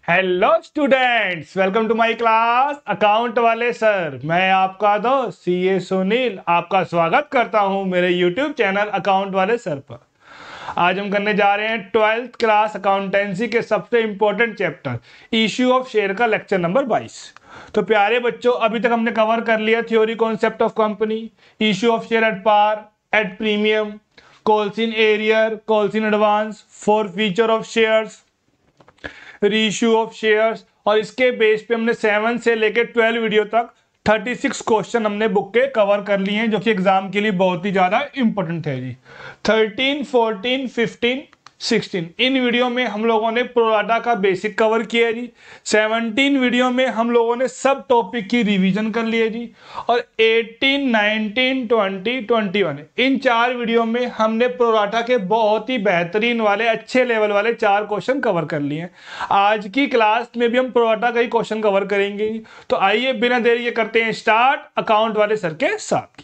Hello students, welcome to my class account वाले sir. मैं आपका दोस्त सीए सुनील आपका स्वागत करता हूं मेरे यूट्यूब चैनल अकाउंट वाले सर पर। आज हम करने जा रहे हैं 12th क्लास अकाउंटेंसी के सबसे important chapter issue of share का लेक्चर नंबर 22। तो प्यारे बच्चों, अभी तक हमने कवर कर लिया theory concept of company, issue of share at par, at premium, calls in arrear, calls in advance, forfeiture of shares, reissue of shares. और इसके बेस पे हमने 7 से लेकर 12 वीडियो तक 36 क्वेश्चन हमने बुक के कवर कर लिए हैं, जो कि एग्जाम के लिए बहुत ही ज्यादा इंपॉर्टेंट है जी। 13, 14, 15, 16 इन वीडियो में हम लोगों ने प्रोराटा का बेसिक कवर किया है जी। 17 वीडियो में हम लोगों ने सब टॉपिक की रिवीजन कर लिया जी। और 18, 19, 20, 21 इन 4 वीडियो में हमने प्रोराटा के बहुत ही बेहतरीन वाले अच्छे लेवल वाले 4 क्वेश्चन कवर कर लिए हैं। आज की क्लास में भी हम प्रोराटा का ही क्वेश्चन कवर करेंगे। तो आइए बिना देरी के करते हैं स्टार्ट अकाउंट वाले सर के साथ।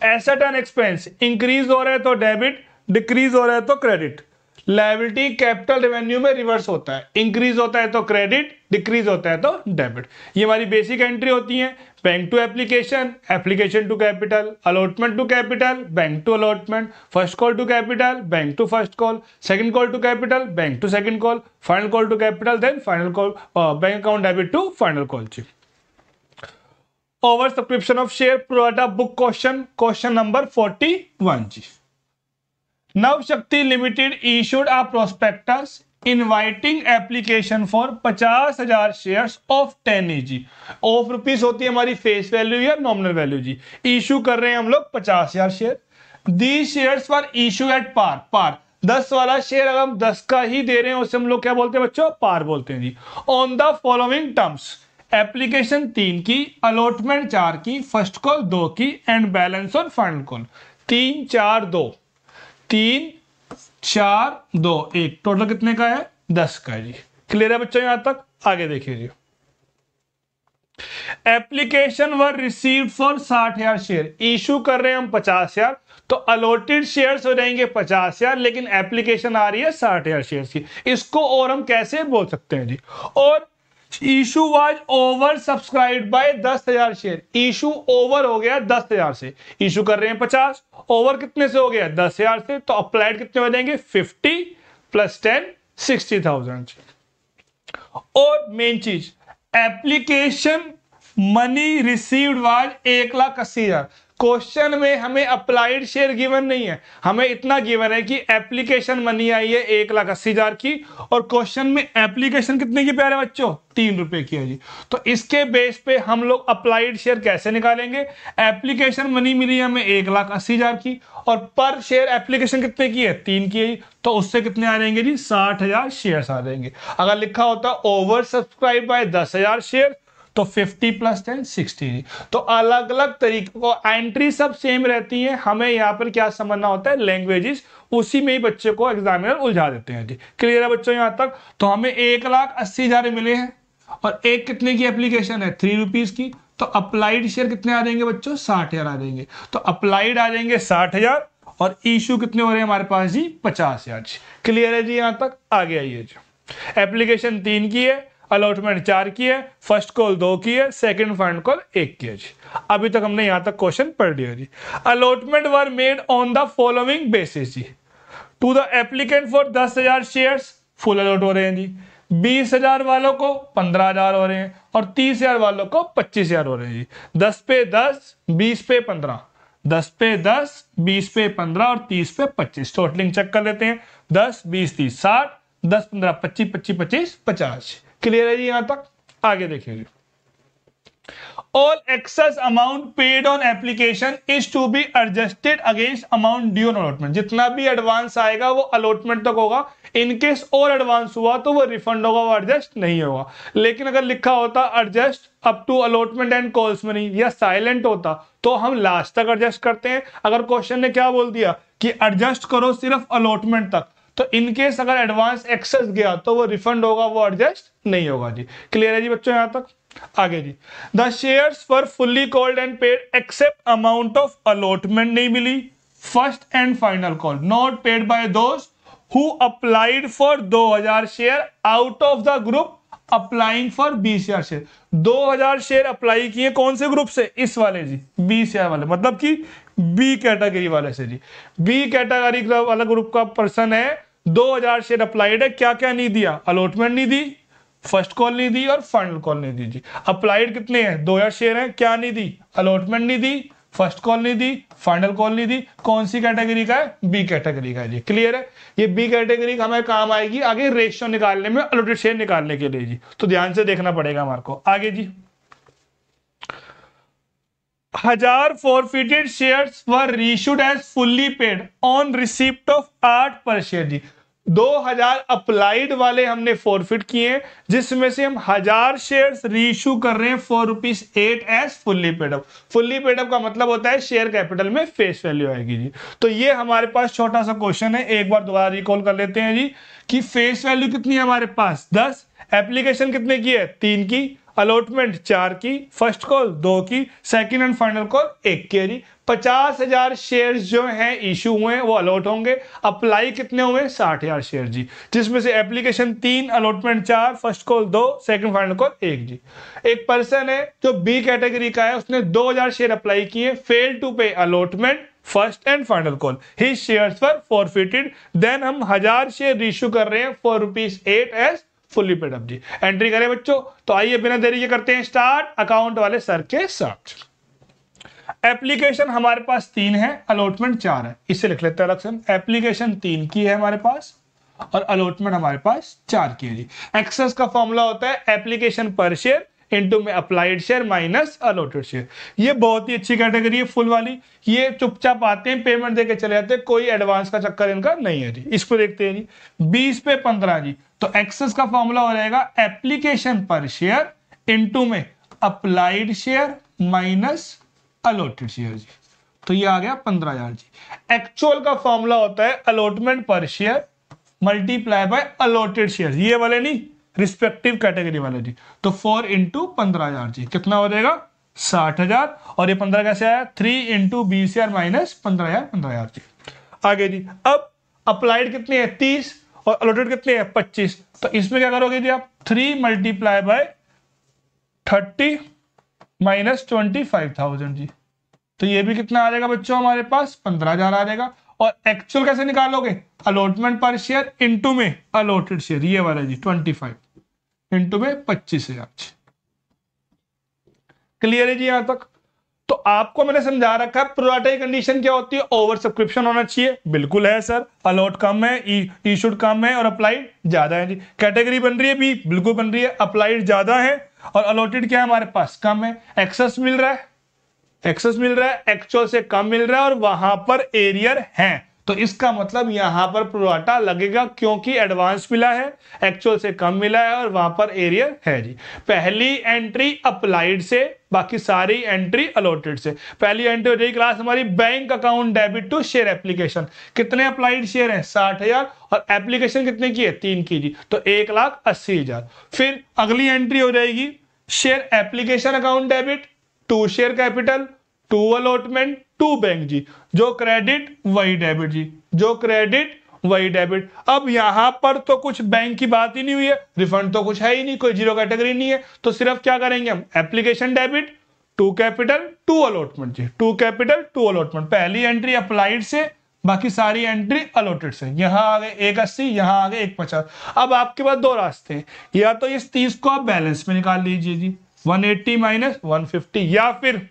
एसेट एंड एक्सपेंस इंक्रीज हो रहा है तो डेबिट, डिक्रीज हो रहा है तो क्रेडिट। लायबिलिटी कैपिटल रेवेन्यू में रिवर्स होता है, इंक्रीज होता है तो क्रेडिट, डिक्रीज होता है तो डेबिट। ये हमारी बेसिक एंट्री होती है। Bank to application, application to capital, allotment to capital, bank to allotment, first call to capital, bank to first call, second call to capital, bank to second call, final call to capital, then final call, bank account debit to final call. Over subscription of share pro rata book question number 41 जी। Nav Shakti limited issued a prospectus inviting application for 50,000 shares of 10 जी। Of rupees होती है हमारी face value या nominal value जी। Issue कर रहे हैं हम लोग 50,000 share. The shares for issue at par, par 10 वाला शेयर अगर हम 10 का ही दे रहे हैं उसे हम लोग क्या बोलते हैं बच्चों? पार बोलते हैं जी। On the following terms, application 3 की, अलॉटमेंट 4 की, फर्स्ट कॉल 2 की and balance on final call 3, 4, 2, 3, 4, 2, 1 total कितने का है? 10 का है जी। क्लियर है बच्चों यहां तक? आगे देखिए जी। Application were received for 60,000 share, issue कर रहे हैं हम 50,000, तो अलॉटेड शेयर्स हो जाएंगे 50,000, लेकिन एप्लीकेशन आ रही है 60,000 शेयर की। इसको और हम कैसे बोल सकते हैं जी? और issue was over subscribe by 10,000 share, issue over हो गया 10,000 से। इशू कर रहे हैं 50, ओवर कितने से हो गया? 10,000 से, तो अप्लाइड कितने हो जाएंगे? 50 + 10 60,000। और मेन चीज, application money received was 1,80,000। Question में हमें अप्लाइड शेयर गिवन नहीं है, हमें इतना गिवन है कि एप्लीकेशन मनी आई है 1,80,000 की, और क्वेश्चन में एप्लीकेशन कितने की प्यारे बच्चों? 3 रुपए की है जी। तो इसके बेस पे हम लोग अप्लाइड शेयर कैसे निकालेंगे? एप्लीकेशन मनी मिली हमें 1,80,000 की, और पर शेयर एप्लीकेशन कितने की है? 3 की है, तो उससे कितने आ जाएंगे जी? 60,000 शेयर आ जाएंगे। अगर लिखा होता ओवर सब्सक्राइब बाय 10,000 शेयर तो 50 + 10 60। तो अलग अलग तरीके को एंट्री सब सेम रहती है, हमें यहाँ पर क्या समझना होता है? लैंग्वेजेस, उसी में ही बच्चे को एग्जामिनर उलझा देते हैं जी। क्लियर है बच्चों यहाँ तक? तो हमें 1,80,000 मिले हैं, और एक कितने की एप्लीकेशन है? 3 रुपीज की, तो अप्लाइड शेयर कितने आ जाएंगे बच्चों? 60,000 आ जाएंगे। तो अप्लाइड आ जाएंगे 60,000, और इशू कितने हो रहे हैं हमारे पास जी? 50,000 जी। क्लियर है जी यहाँ तक? आगे आइए जी। एप्लीकेशन 3 की है, अलॉटमेंट 4 की है, फर्स्ट कॉल 2 की है, सेकंड फाइनल कॉल 1 की है जी। अभी तक हमने यहां तक क्वेश्चन पढ़ लिया जी। Allotment were made on the following basis जी। To the applicant for 10,000 shares full allot हो रहे हैं जी। 20,000 वालों को 15,000 हो रहे हैं, और 30,000 वालों को 25,000 हो रहे हैं जी। 10 पे 10, 20 पे 15, 10 पे 10, 20 पे 15 और 30 पे 25। टोटलिंग चेक कर लेते हैं। 10, 20, 30, 60, 10, 15, 25, 25, 25, 50। क्लियर है जी यहां तक? आगे देखिए। All excess amount paid on application is to be adjusted against amount due on allotment. जितना भी एडवांस आएगा वो अलॉटमेंट तक होगा, इनकेस और एडवांस हुआ तो वो रिफंड होगा, वो एडजस्ट नहीं होगा। लेकिन अगर लिखा होता adjust up to allotment and calls money, या साइलेंट होता तो हम लास्ट तक एडजस्ट करते हैं। अगर क्वेश्चन ने क्या बोल दिया कि एडजस्ट करो सिर्फ अलॉटमेंट तक, तो इनकेस अगर एडवांस एक्सेस गया तो वो रिफंड होगा, वो एडजस्ट नहीं होगा जी। क्लियर है जी बच्चों यहां तक? आगे जी। The shares were fully called and paid except amount of allotment नहीं मिली, first and final call not paid by those who applied for 2000 share out of the group applying for 20,000 share. 2000 share apply किए कौन से group से? इस वाले जी, 20,000 वाले, मतलब कि बी कैटेगरी वाले से जी। बी कैटेगरी वाला ग्रुप का पर्सन है, 2000 शेयर अप्लाइड है, क्या क्या नहीं दिया? अलॉटमेंट नहीं दी, फर्स्ट कॉल नहीं दी और फाइनल कॉल नहीं दी जी। अप्लाइड कितने हैं? 2000 शेयर हैं, क्या नहीं दी? अलॉटमेंट नहीं दी, फर्स्ट कॉल नहीं दी, फाइनल कॉल नहीं दी। कौन सी कैटेगरी का है? बी कैटेगरी का है जी। क्लियर है? ये बी कैटेगरी का हमें काम आएगी आगे रेशियो निकालने में, अलॉटेड शेयर निकालने के लिए जी। तो ध्यान से देखना पड़ेगा हमारे को। आगे जी, 1000 forfeited shares were reissued as fully paid on receipt of 8 per share जी। 2000 अप्लाइड वाले हमने फॉरफिट किए, जिसमें से हम 1000 शेयर्स रीइश्यू कर रहे हैं ₹8 as fully paid up. Fully paid up का मतलब होता है शेयर कैपिटल में फेस वैल्यू आएगी जी। तो ये हमारे पास छोटा सा क्वेश्चन है, एक बार दोबारा रिकॉल कर लेते हैं जी कि फेस वैल्यू कितनी है हमारे पास? 10, एप्लीकेशन कितने की है? 3 की, अलॉटमेंट 4 की, फर्स्ट कॉल 2 की, सेकंड एंड फाइनल कॉल 1 की है जी। 50,000 शेयर्स जो हैं इशू हुए वो अलॉट होंगे। अप्लाई कितने हुए? 60,000 शेयर जी, जिसमें से application 3, allotment 4, first call 2, second final call 1 जी। एक पर्सन है जो बी कैटेगरी का है, उसने 2000 शेयर अप्लाई किए, fail to pay allotment, first and final call, his shares were forfeited. Then हम 1000 शेयर इशू कर रहे हैं ₹8 एज फुल्ली पेड अप जी। एंट्री करें बच्चों, तो आइए बिना देरी के करते हैं स्टार्ट अकाउंट वाले सर के साथ। एप्लीकेशन हमारे पास 3 है, अलॉटमेंट 4 है, इसे लिख लेते हैं अलग से। एप्लीकेशन 3 की है हमारे पास और अलॉटमेंट हमारे पास 4 की है जी। एक्सेस का फॉर्मूला होता है एप्लीकेशन पर शेयर इनटू में applied share minus allotted share. ये बहुत ही अच्छी कैटेगरी है फुल वाली, ये चुपचाप आते हैं, पेमेंट देके चले जाते हैं, कोई एडवांस का चक्कर इनका नहीं है जी। इसको देखते हैं जी, 20 पे 15 जी। तो एक्सेस का फॉर्मूला हो जाएगा एप्लीकेशन पर शेयर इनटू में applied share minus allotted share जी। तो ये आ गया 15,000 जी। एक्चुअल का फॉर्मूला होता है अलॉटमेंट पर share multiply by allotted share, ये वाले नहीं, रिस्पेक्टिव कैटेगरी वाले जी। तो 4 इंटू 15,000 जी, कितना हो जाएगा? 60,000। और ये 15 कैसे आया? 3 इंटू 20,000 माइनस 15,000, 15,000 जी। आगे जी, अब अप्लाइड कितनी है? 30 और अलॉटेड कितनी है? 25। तो इसमें क्या करोगे जी आप? 3 मल्टीप्लाई बाय 30 माइनस 25,000 जी। तो ये भी कितना आ जाएगा बच्चों हमारे पास? 15,000 आ जाएगा। और एक्चुअल कैसे निकालोगे? अलॉटमेंट पर शेयर इनटू में अलॉटेड शेयर, ये वाला जी 25 इनटू में 25,000। क्लियर है जी यहां तक? तो आपको मैंने समझा रखा है प्रोराटा की कंडीशन क्या होती है, ओवर सब्सक्रिप्शन होना चाहिए। बिल्कुल है सर, अलॉट कम है, इशूड कम है और अप्लाइड ज्यादा है जी। कैटेगरी बन रही है बी, बिल्कुल बन रही है, अप्लाइड ज्यादा है और अलॉटेड क्या है हमारे पास? कम है। एक्सेस मिल रहा है, एक्सेस मिल रहा है, एक्चुअल से कम मिल रहा है और वहां पर एरियर है, तो इसका मतलब यहां पर प्रोराटा लगेगा क्योंकि एडवांस मिला है, एक्चुअल से कम मिला है और वहां पर एरियर है जी। पहली एंट्री अप्लाइड से, बाकी सारी एंट्री अलॉटेड से। पहली एंट्री हो जाएगी क्लास हमारी bank account debit to share application. कितने अप्लाइड शेयर है? 60,000 और एप्लीकेशन कितने की है? 3 की जी, तो 1,80,000। फिर अगली एंट्री हो जाएगी share application account debit to share capital to allotment to bank जी। जो क्रेडिट वही डेबिट जी, जो क्रेडिट वही डेबिट। अब यहां पर तो कुछ बैंक की बात ही नहीं हुई है, रिफंड तो कुछ है ही नहीं, कोई जीरो कैटेगरी नहीं है, तो सिर्फ क्या करेंगे हम? Application debit to capital to allotment जी, टू कैपिटल टू अलॉटमेंट। पहली एंट्री अप्लाइड से, बाकी सारी एंट्री अलॉटेड से। यहां आ गए 180, यहां आ गए 150। अब आपके पास दो रास्ते हैं, या तो इस 30 को आप बैलेंस में निकाल लीजिए जी, 180 माइनस 150, या फिर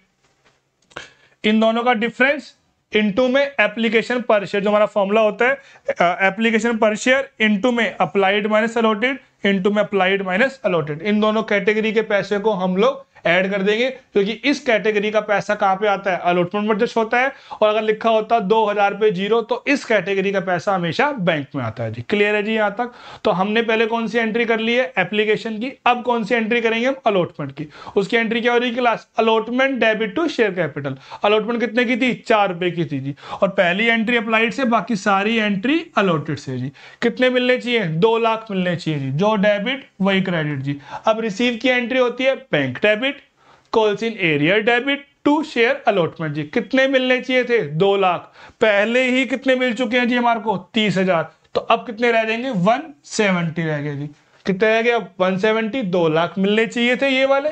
इन दोनों का डिफरेंस इनटू में एप्लीकेशन पर शेयर, जो हमारा फॉर्मूला होता है एप्लीकेशन पर शेयर इनटू में अप्लाइड माइनस अलॉटेड इनटू में अप्लाइड माइनस अलॉटेड। इन दोनों कैटेगरी के पैसे को हम लोग ऐड कर देंगे, क्योंकि इस कैटेगरी का पैसा कहां पे आता है? अलॉटमेंट में एडजस्ट होता है। और अगर लिखा होता 2000 पे जीरो, तो इस कैटेगरी का पैसा हमेशा बैंक में आता है जी। क्लियर है जी यहां तक? तो हमने पहले कौन सी एंट्री कर ली है? एप्लीकेशन की। अब कौन सी एंट्री करेंगे हम? अलॉटमेंट की। उसकी एंट्री क्या हो रही है class? Allotment debit to share capital. Allotment कितने की थी? 4 रुपए की थी जी। और पहली एंट्री अप्लाइड से, बाकी सारी एंट्री अलॉटेड से जी। कितने मिलने चाहिए? 2 लाख मिलने चाहिए जी। जो डेबिट वही क्रेडिट जी। अब रिसीव की एंट्री होती है bank debit calls in arrear debit to share allotment जी। कितने मिलने चाहिए थे? 2 लाख। पहले ही कितने मिल चुके हैं जी हमारे को? 30,000। तो अब कितने रह जाएंगे 170 रह गए जी। कितने रह गए अब 170, 2 लाख मिलने चाहिए थे ये वाले,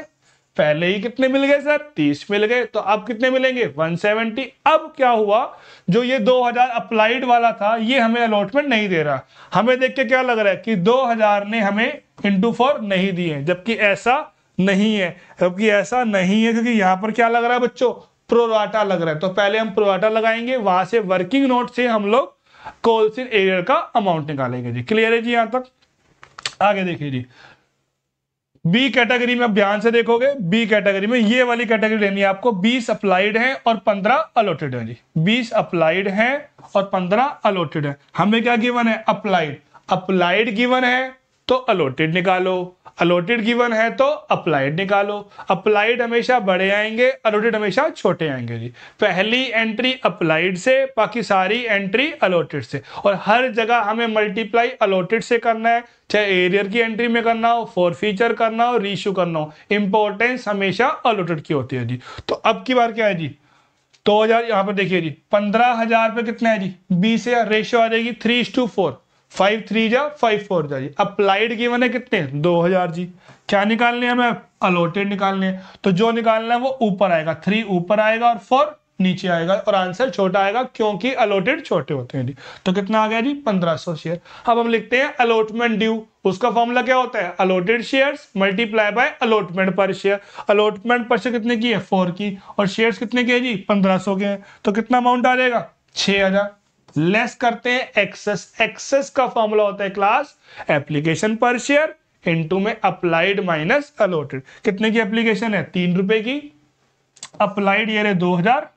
पहले ही कितने मिल गए सर 30 मिल गए, तो अब कितने मिलेंगे 170। अब क्या हुआ, जो ये 2000 अप्लाइड वाला था ये हमें अलॉटमेंट नहीं दे रहा, हमें देख के क्या लग रहा है कि 2000 ने हमें इंटू 4 नहीं दिए, जबकि ऐसा नहीं है, क्योंकि यहां पर क्या लग रहा है बच्चों, प्रोराटा लग रहा है। तो पहले हम प्रोराटा लगाएंगे, वहां से वर्किंग नोट से हम लोग कोलसिन एरियर का अमाउंट निकालेंगे जी। क्लियर है जी यहां तक? आगे देखिए जी, बी कैटेगरी में अब ध्यान से देखोगे, बी कैटेगरी में ये वाली कैटेगरी लेनी है आपको, 20 अप्लाइड हैं और 15 अलॉटेड है जी। 20 अप्लाइड हैं और 15 अलॉटेड है। हमें क्या गिवन है, अप्लाइड गिवन है तो अलॉटेड निकालो, अलॉटेड गिवन है तो अप्लाइड निकालो। अप्लाइड हमेशा बड़े आएंगे, अलॉटेड हमेशा छोटे आएंगे जी। पहली एंट्री अप्लाइड से, बाकी सारी एंट्री अलॉटेड से, और हर जगह हमें मल्टीप्लाई अलॉटेड से करना है, चाहे एरियर की एंट्री में करना हो, फॉरफीचर करना हो, रीइश्यू करना हो, इंपॉर्टेंस हमेशा अलॉटेड की होती है जी। तो अब की बार क्या है जी, 2000 यहां पर देखिए जी, 15,000 पे कितना है जी 20 से रेशियो आ जाएगी 3:4, 5 3 जा 5 4 जा जी। अप्लाइड गिवन है कितने 2000 जी। क्या निकालने हैं हमें, अलॉटेड निकालने हैं, तो जो निकालना है वो ऊपर आएगा, 3 ऊपर आएगा और 4 नीचे आएगा, और आंसर छोटा आएगा क्योंकि अलॉटेड छोटे होते हैं जी। तो कितना आ गया जी 1500 शेयर। अब हम लिखते हैं अलॉटमेंट ड्यू, उसका फॉर्मूला क्या होता है, allotted shares multiply by allotment पर शेयर। अलॉटमेंट पर शेयर कितने की है 4 की, और शेयर्स कितने के जी 1500 के हैं, तो कितना अमाउंट आ जाएगा 6000। लेस करते हैं एक्सेस का फॉर्मूला होता है क्लास एप्लीकेशन पर शेयर इनटू में अप्लाइड माइनस अलॉटेड। कितने की एप्लीकेशन है 3 रुपए की, अप्लाइड ये रहे 2000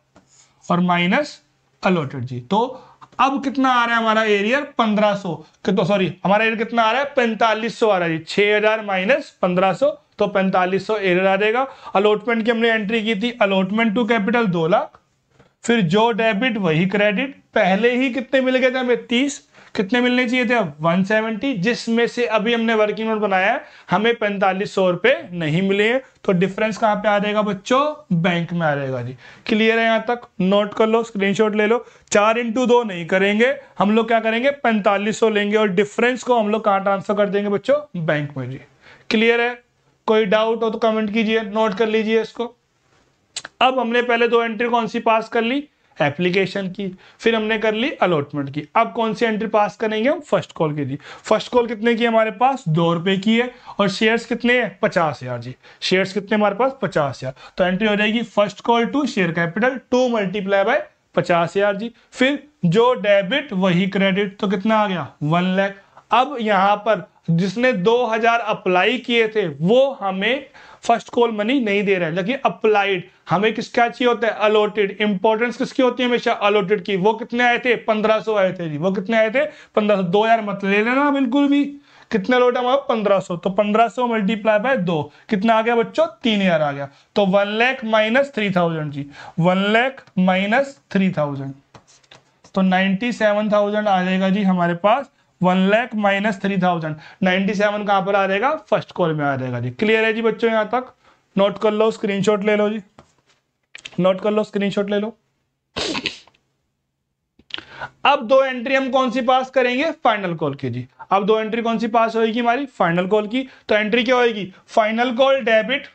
और माइनस अलॉटेड जी। तो अब कितना आ रहा है हमारा एरियर 1500, तो सॉरी हमारा एरियर कितना आ रहा है 4500 आ रहा है जी। 6000 माइनस 1500 तो 4500 एरियर आ जाएगा। अलॉटमेंट की हमने एंट्री की थी, अलॉटमेंट टू कैपिटल 2 लाख, फिर जो डेबिट वही क्रेडिट, पहले ही कितने मिल गए थे हमें 30, कितने मिलने चाहिए थे अब 170, जिसमें से अभी हमने वर्किंग नोट बनाया है हमें 4500 रुपए नहीं मिले हैं, तो डिफरेंस कहां पे आ जाएगा बच्चों, बैंक में आ जाएगा जी। क्लियर है यहां तक, नोट कर लो, स्क्रीनशॉट ले लो। 4x2 नहीं करेंगे हम लोग, क्या करेंगे 4500 लेंगे और डिफरेंस को हम लोग कहां ट्रांसफर कर देंगे बच्चों, बैंक में जी। क्लियर है, कोई डाउट हो तो कमेंट कीजिए, नोट कर लीजिए इसको। अब हमने पहले 2 एंट्री कौन सी पास कर ली, एप्लीकेशन की, फिर हमने कर ली अलॉटमेंट की। अब कौन सी एंट्री पास करेंगे हम, फर्स्ट कॉल की जी। फर्स्ट कॉल कितने की हमारे पास 2 रुपए की है, और शेयर्स कितने हैं 50,000 जी। शेयर्स कितने हमारे पास 50,000, तो एंट्री हो जाएगी first call to share capital 2 multiply by 50,000 जी। फिर जो डेबिट वही क्रेडिट, तो कितना आ गया 1 लाख। अब यहां पर जिसने 2000 अप्लाई किए थे वो हमें फर्स्ट कॉल मनी नहीं दे रहे हैं, लेकिन अप्लाइड हमें किसका चाहिए होता है, अलॉटेड। इंपॉर्टेंस किसकी होती है हमेशा, अलॉटेड की। वो कितने आए थे 1500 आए थे जी, वो कितने आए थे 1500। 2000 मत ले लेना बिल्कुल भी, कितने लौटा हमारा 1500, तो 1500 मल्टीप्लाई बाय 2 कितना आ गया बच्चों 3000 आ गया। तो 1 लाख माइनस 3000 जी, 1 लाख माइनस 3000, तो 97,000 आ जाएगा जी हमारे पास। 1 लाख माइनस 3000, 97 कहां पर आ जाएगा, फर्स्ट कॉल में आ जाएगा जी। क्लियर है जी बच्चों, यहां तक नोट कर लो, स्क्रीनशॉट ले लो जी, नोट कर लो, स्क्रीनशॉट ले लो। अब 2 एंट्री हम कौन सी पास करेंगे, फाइनल कॉल की जी। अब 2 एंट्री कौन सी पास होगी हमारी, फाइनल कॉल की। तो एंट्री क्या होगी, final call debit,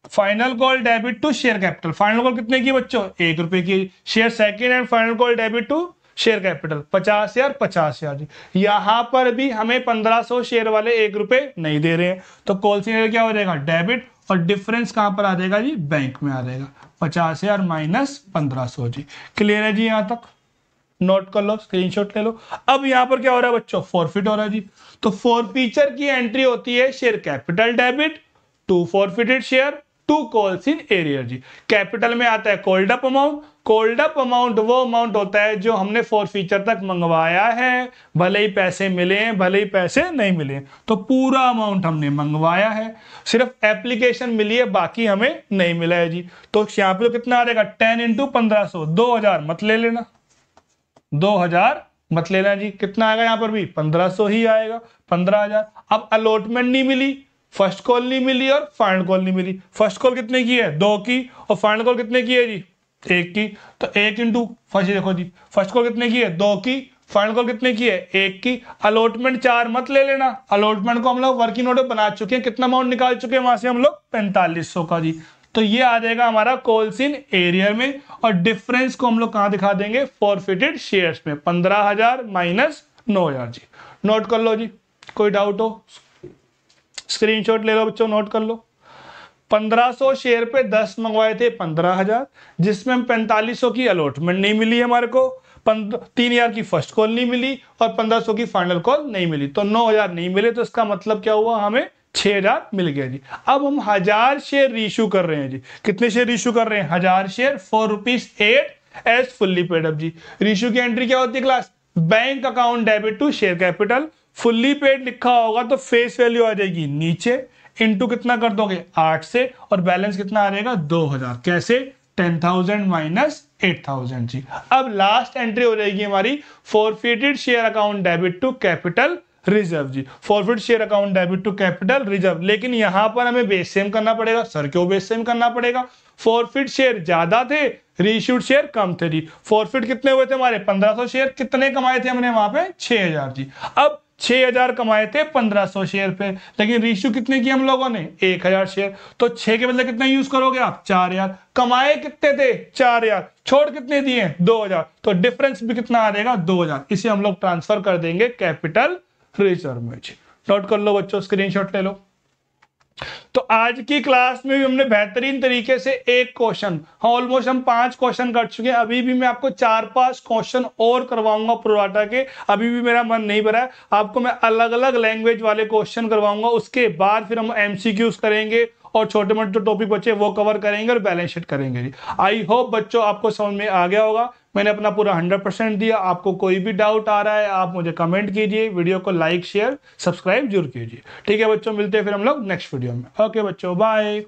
final call debit to share capital. Final call कितने की बच्चों 1 रुपए की, share second and final call debit to share capital 50,000 50,000 जी। यहां पर भी हमें 1500 शेयर वाले 1 रुपए नहीं दे रहे हैं, तो कॉल सी क्या हो जाएगा डेबिट, और डिफरेंस कहां पर आ जाएगा जी, बैंक में आ जाएगा 50,000 माइनस 1500 जी। क्लियर है जी यहां तक, नोट कर लो, स्क्रीनशॉट ले लो। अब यहां पर क्या हो रहा है बच्चों, फॉरफिट हो रहा है जी। तो फॉरफीचर की एंट्री होती है share capital debit to forfeited share to calls in arrear जी। कैपिटल में आता है called up amount, called up amount वो अमाउंट होता है जो हमने फॉरफीचर तक मंगवाया है, भले ही पैसे मिले हैं भले ही पैसे नहीं मिले, तो पूरा अमाउंट हमने मंगवाया है, सिर्फ एप्लीकेशन मिली है बाकी हमें नहीं मिला है जी। तो यहाँ पे कितना आ जाएगा 10 इंटू 1500, 2000 मत ले लेना, 2000 मत लेना जी। कितना आएगा यहाँ पर भी 1500 ही आएगा, 15,000। अब अलॉटमेंट नहीं मिली, फर्स्ट कॉल नहीं मिली और फाइनल कॉल नहीं मिली। फर्स्ट कॉल कितने की है 2 की, और फाइनल कॉल कितने की है जी 1 की। तो 1 इंटू फर्स्ट, देखो जी फर्स्ट कॉल कितने की है 2 की, फाइनल कॉल कितने की है, 1 की। अलॉटमेंट 4 मत ले लेना, अलॉटमेंट को हम लोग वर्किंग नोट बना चुके हैं, कितना अमाउंट निकाल चुके हैं वहां से हम लोग 4500 का जी। तो ये आ जाएगा हमारा कॉल्स इन एरियर में, और डिफरेंस को हम लोग कहां दिखा देंगे, फॉरफिटेड शेयर्स में, 15,000 माइनस 9,000 जी। नोट कर लो जी, कोई डाउट हो स्क्रीनशॉट ले लो बच्चों, नोट कर लो। 1500 शेयर पे 10 मंगवाए थे 15,000, जिसमें हम 4500 की अलॉटमेंट नहीं मिली हमारे को, 3,000 की फर्स्ट कॉल नहीं मिली और 1500 की फाइनल कॉल नहीं मिली, तो 9,000 नहीं मिले। तो इसका मतलब क्या हुआ, हमें 6,000 मिल गया जी। अब हम 1000 शेयर इशू कर रहे हैं जी। कितने शेयर इशू कर रहे हैं, 1000 share for ₹8 as fully paid up जी। इशू की एंट्री क्या होती है class, bank account debit to share capital. Fully paid लिखा होगा तो फेस वैल्यू आ जाएगी नीचे, इनटू कितना कर दोगे 8 से, और बैलेंस कितना आ जाएगा 2000। कैसे, 10,000 माइनस 8,000 जी। अब लास्ट एंट्री हो जाएगी हमारी forfeited share account debit to capital reserve जी। Forfeit share account debit to capital reserve, लेकिन यहां पर हमें बेस सेम करना पड़ेगा। सर क्यों बेस सेम करना पड़ेगा, फॉरफिट शेयर ज्यादा थे, रीइश्यूड शेयर कम थे जी। फॉरफिट कितने हुए थे हमारे 1500 शेयर, कितने कमाए थे हमने वहां पे 6,000 जी। अब 6,000 कमाए थे 1500 शेयर पे, लेकिन रीइश्यू कितने की हम लोगों ने 1,000 शेयर, तो 6 के बदले कितना यूज करोगे आप 4,000। कमाए कितने थे 4,000, छोड़ कितने दिए 2,000, तो डिफरेंस भी कितना आ जाएगा 2,000। इसे हम लोग ट्रांसफर कर देंगे कैपिटल रिजर्व में जी। नोट कर लो बच्चों, स्क्रीनशॉट ले लो। तो आज की क्लास में भी हमने बेहतरीन तरीके से एक क्वेश्चन, ऑलमोस्ट हम 5 क्वेश्चन कर चुके हैं। अभी भी मैं आपको 4-5 क्वेश्चन और करवाऊंगा प्रोराटा के, अभी भी मेरा मन नहीं भरा है। आपको मैं अलग अलग लैंग्वेज वाले क्वेश्चन करवाऊंगा, उसके बाद फिर हम एमसीक्यूज करेंगे और छोटे मोटे जो टॉपिक बचे वो कवर करेंगे और बैलेंस शीट करेंगे। आई होप बच्चों आपको समझ में आ गया होगा। मैंने अपना पूरा 100% दिया। आपको कोई भी डाउट आ रहा है आप मुझे कमेंट कीजिए, वीडियो को लाइक शेयर सब्सक्राइब जरूर कीजिए। ठीक है बच्चों, मिलते हैं फिर हम लोग नेक्स्ट वीडियो में। ओके बच्चों, बाय।